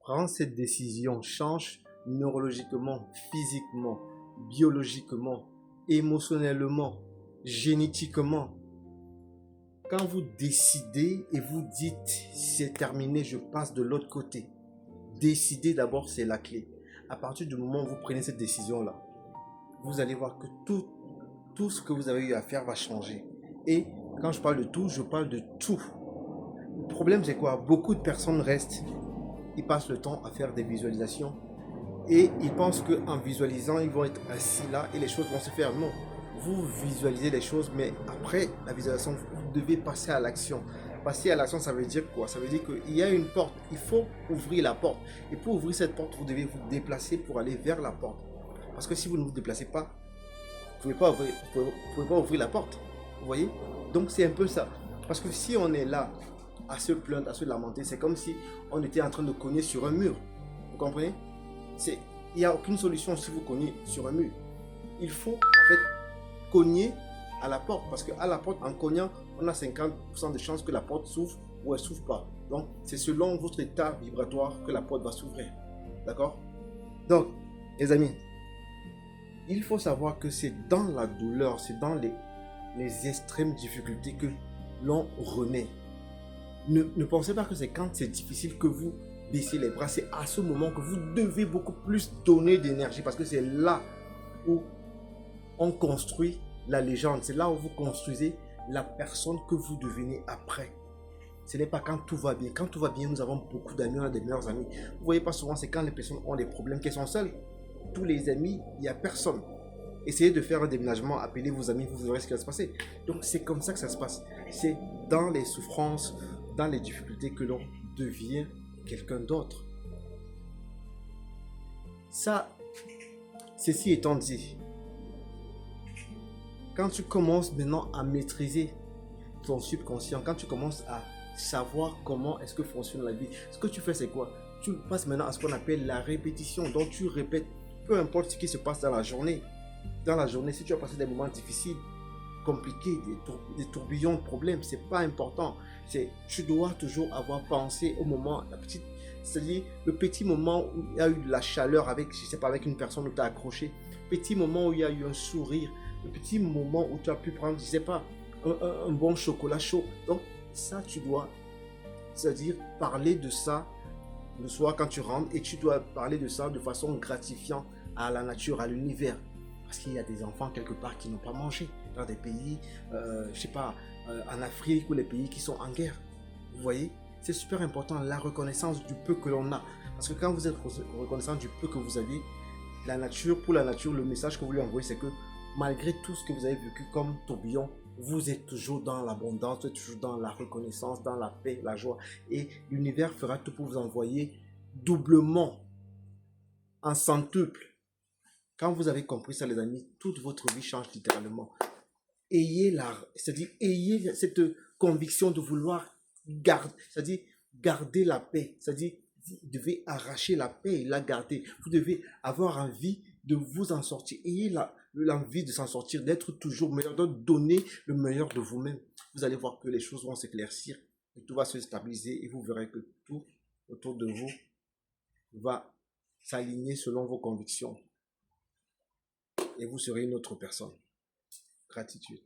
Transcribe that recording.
Prendre cette décision change neurologiquement, physiquement, biologiquement, émotionnellement, génétiquement. Quand vous décidez et vous dites c'est terminé, je passe de l'autre côté. Décider d'abord, c'est la clé. À partir du moment où vous prenez cette décision-là, vous allez voir que tout ce que vous avez eu à faire va changer. Et quand je parle de tout, je parle de tout. Le problème, c'est quoi? Beaucoup de personnes restent, ils passent le temps à faire des visualisations et ils pensent qu'en visualisant, ils vont être assis là et les choses vont se faire. Non, vous visualisez les choses, mais après la visualisation, vous devez passer à l'action. Passer à l'action, ça veut dire quoi? Ça veut dire qu'il y a une porte, il faut ouvrir la porte. Et pour ouvrir cette porte, vous devez vous déplacer pour aller vers la porte. Parce que si vous ne vous déplacez pas, vous ne pouvez pas ouvrir la porte. Vous voyez? Donc c'est un peu ça. Parce que si on est là à se plaindre, à se lamenter, c'est comme si on était en train de cogner sur un mur. Vous comprenez? Il n'y a aucune solution si vous cognez sur un mur. Il faut en fait cogner à la porte. Parce qu'à la porte, en cognant, on a 50% de chances que la porte s'ouvre ou elle ne s'ouvre pas. Donc c'est selon votre état vibratoire que la porte va s'ouvrir. D'accord? Donc, les amis, il faut savoir que c'est dans la douleur, c'est dans les extrêmes difficultés que l'on renaît. Ne pensez pas que c'est quand c'est difficile que vous baissez les bras. C'est à ce moment que vous devez beaucoup plus donner d'énergie parce que c'est là où on construit la légende. C'est là où vous construisez la personne que vous devenez après. Ce n'est pas quand tout va bien. Quand tout va bien, nous avons beaucoup d'amis, on a des meilleurs amis. Vous voyez pas souvent, c'est quand les personnes ont des problèmes qu'elles sont seules. Tous les amis, il n'y a personne. Essayez de faire un déménagement, appelez vos amis, vous verrez ce qui va se passer. Donc c'est comme ça que ça se passe. C'est dans les souffrances, dans les difficultés que l'on devient quelqu'un d'autre. Ça, ceci étant dit, quand tu commences maintenant à maîtriser ton subconscient, quand tu commences à savoir comment est-ce que fonctionne la vie, ce que tu fais c'est quoi? Tu passes maintenant à ce qu'on appelle la répétition. Donc tu répètes, peu importe ce qui se passe dans la journée. Dans la journée, si tu as passé des moments difficiles, compliqués, des tourbillons de problèmes, c'est pas important. Tu dois toujours avoir pensé au moment, c'est-à-dire le petit moment où il y a eu de la chaleur avec, je sais pas, avec une personne où tu as accroché, petit moment où il y a eu un sourire, le petit moment où tu as pu prendre, je sais pas, un bon chocolat chaud. Donc ça, tu dois, c'est-à-dire parler de ça le soir quand tu rentres et tu dois parler de ça de façon gratifiante à la nature, à l'univers. Parce qu'il y a des enfants quelque part qui n'ont pas mangé dans des pays, je sais pas, en Afrique ou les pays qui sont en guerre. Vous voyez, c'est super important la reconnaissance du peu que l'on a. Parce que quand vous êtes reconnaissant du peu que vous avez, la nature, pour la nature, le message que vous lui envoyez, c'est que malgré tout ce que vous avez vécu comme tourbillon, vous êtes toujours dans l'abondance, vous êtes toujours dans la reconnaissance, dans la paix, la joie. Et l'univers fera tout pour vous envoyer doublement, en centuple. Quand vous avez compris ça, les amis, toute votre vie change littéralement. C'est-à-dire, ayez cette conviction de vouloir garder la paix. C'est-à-dire, vous devez arracher la paix et la garder. Vous devez avoir envie de vous en sortir. Ayez l'envie de s'en sortir, d'être toujours meilleur, de donner le meilleur de vous-même. Vous allez voir que les choses vont s'éclaircir, et tout va se stabiliser et vous verrez que tout autour de vous va s'aligner selon vos convictions et vous serez une autre personne. Gratitude.